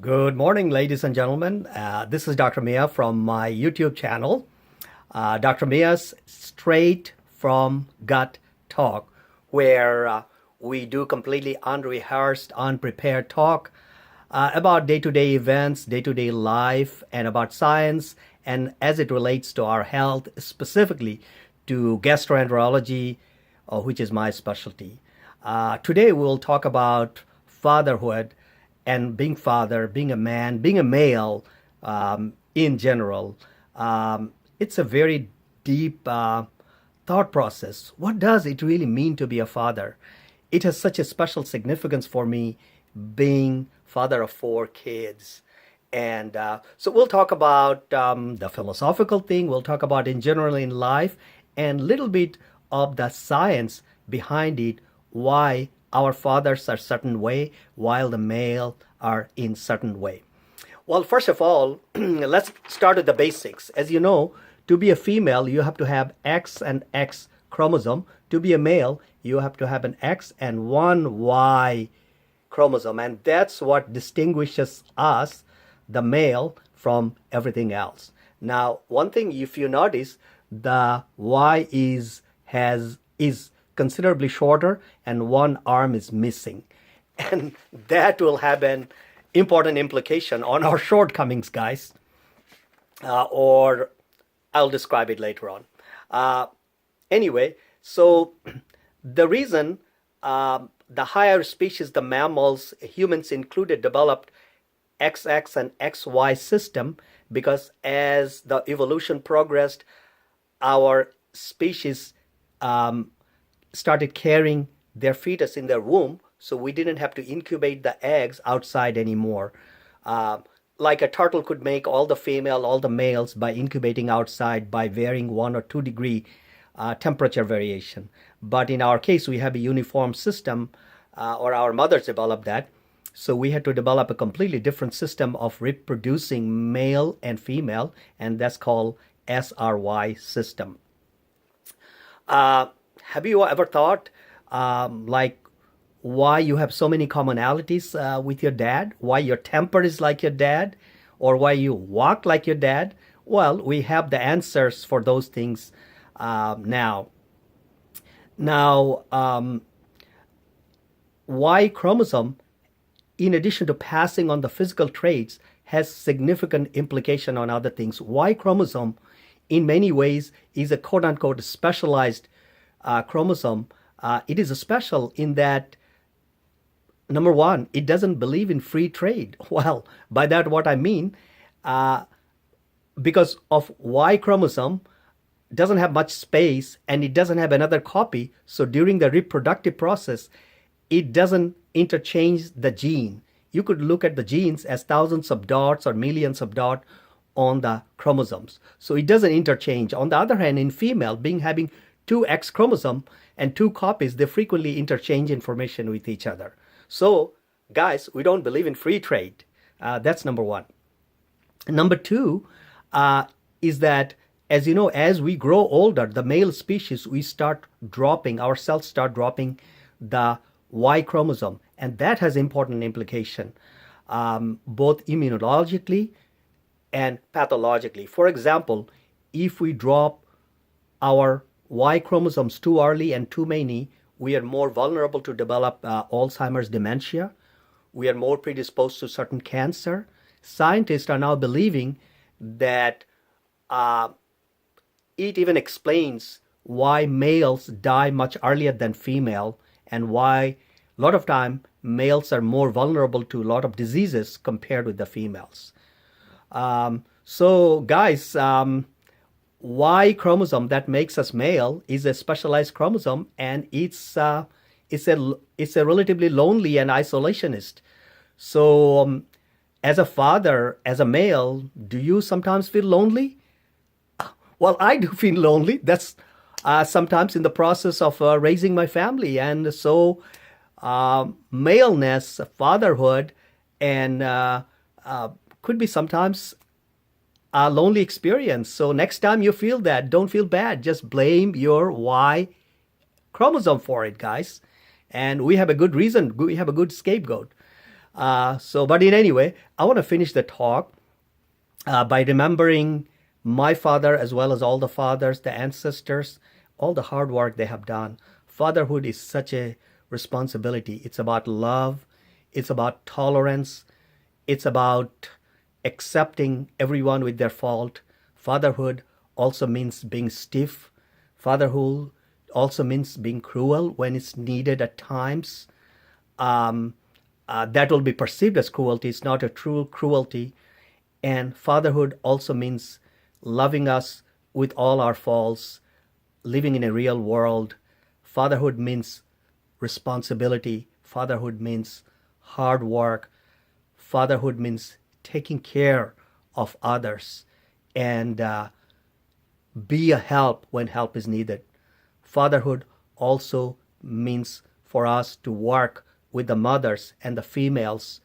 Good morning, ladies and gentlemen. This is Dr. Mia from my YouTube channel, Dr. Mia's Straight from Gut Talk, where we do completely unrehearsed, unprepared talk about day to day events, day to day life, and about science, and as it relates to our health, specifically to gastroenterology, which is my specialty. Today, we'll talk about fatherhood and being father, being a man, being a male in general. It's a very deep thought process. What does it really mean to be a father? It has such a special significance for me being father of four kids. And so we'll talk about the philosophical thing, we'll talk about in general in life, and little bit of the science behind it, why our fathers are certain way while the male are in certain way. Well, first of all, let's start with the basics. As you know, to be a female, you have to have X and X chromosome. To be a male, you have to have an X and one Y chromosome. And that's what distinguishes us, the male, from everything else. Now, one thing, if you notice, the Y is considerably shorter and one arm is missing. And that will have an important implication on our shortcomings, guys. Or I'll describe it later on. Anyway, so the reason the higher species, the mammals, humans included, developed XX and XY system because as the evolution progressed, our species started carrying their fetus in their womb, so we didn't have to incubate the eggs outside anymore. Like a turtle could make all the males by incubating outside by varying 1 or 2 degree temperature variation. But in our case, we have a uniform system, or our mothers developed that. So we had to develop a completely different system of reproducing male and female, and that's called SRY system. Have you ever thought like why you have so many commonalities with your dad? Why your temper is like your dad? Or why you walk like your dad? Well, we have the answers for those things now. Now, Y chromosome, in addition to passing on the physical traits, has significant implication on other things. Y chromosome, in many ways, is a quote-unquote specialized chromosome. It is special in that, number one, it doesn't believe in free trade. Well, by that what I mean, because of Y chromosome, doesn't have much space and it doesn't have another copy. So during the reproductive process, it doesn't interchange the gene. You could look at the genes as thousands of dots or millions of dots on the chromosomes. So it doesn't interchange. On the other hand, in female, having two X chromosome and two copies, they frequently interchange information with each other. So, guys, we don't believe in free trade. That's number one. Number two is that, as you know, as we grow older, the male species, our cells start dropping the Y chromosome. And that has important implication, both immunologically and pathologically. For example, if we drop our Y chromosomes too early and too many, we are more vulnerable to develop Alzheimer's dementia. We are more predisposed to certain cancer. Scientists are now believing that it even explains why males die much earlier than female and why a lot of time males are more vulnerable to a lot of diseases compared with the females. So guys, Y chromosome that makes us male is a specialized chromosome, and it's a relatively lonely and isolationist. So as a father, as a male, do you sometimes feel lonely? Well, I do feel lonely. That's sometimes in the process of raising my family. And so maleness, fatherhood, and could be sometimes a lonely experience. So next time you feel that, don't feel bad. Just blame your Y chromosome for it, guys. And we have a good reason. We have a good scapegoat. But in any way, I want to finish the talk by remembering my father as well as all the fathers, the ancestors, all the hard work they have done. Fatherhood is such a responsibility. It's about love, it's about tolerance, it's about accepting everyone with their fault. Fatherhood also means being stiff. Fatherhood also means being cruel when it's needed at times. That will be perceived as cruelty. It's not a true cruelty. And fatherhood also means loving us with all our faults, living in a real world. Fatherhood means responsibility. Fatherhood means hard work. Fatherhood means taking care of others and be a help when help is needed. Fatherhood also means for us to work with the mothers and the females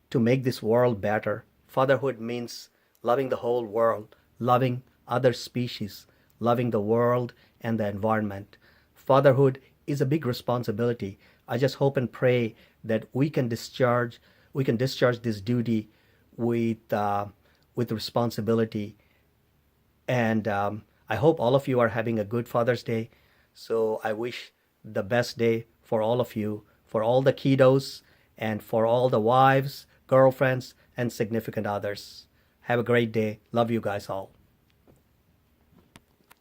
to make this world better. Fatherhood means loving the whole world, loving other species, loving the world and the environment. Fatherhood is a big responsibility. I just hope and pray that we can discharge this duty with responsibility. And I hope all of you are having a good Father's Day. So I wish the best day for all of you, for all the kiddos, and for all the wives, girlfriends, and significant others. Have a great day. Love you guys all.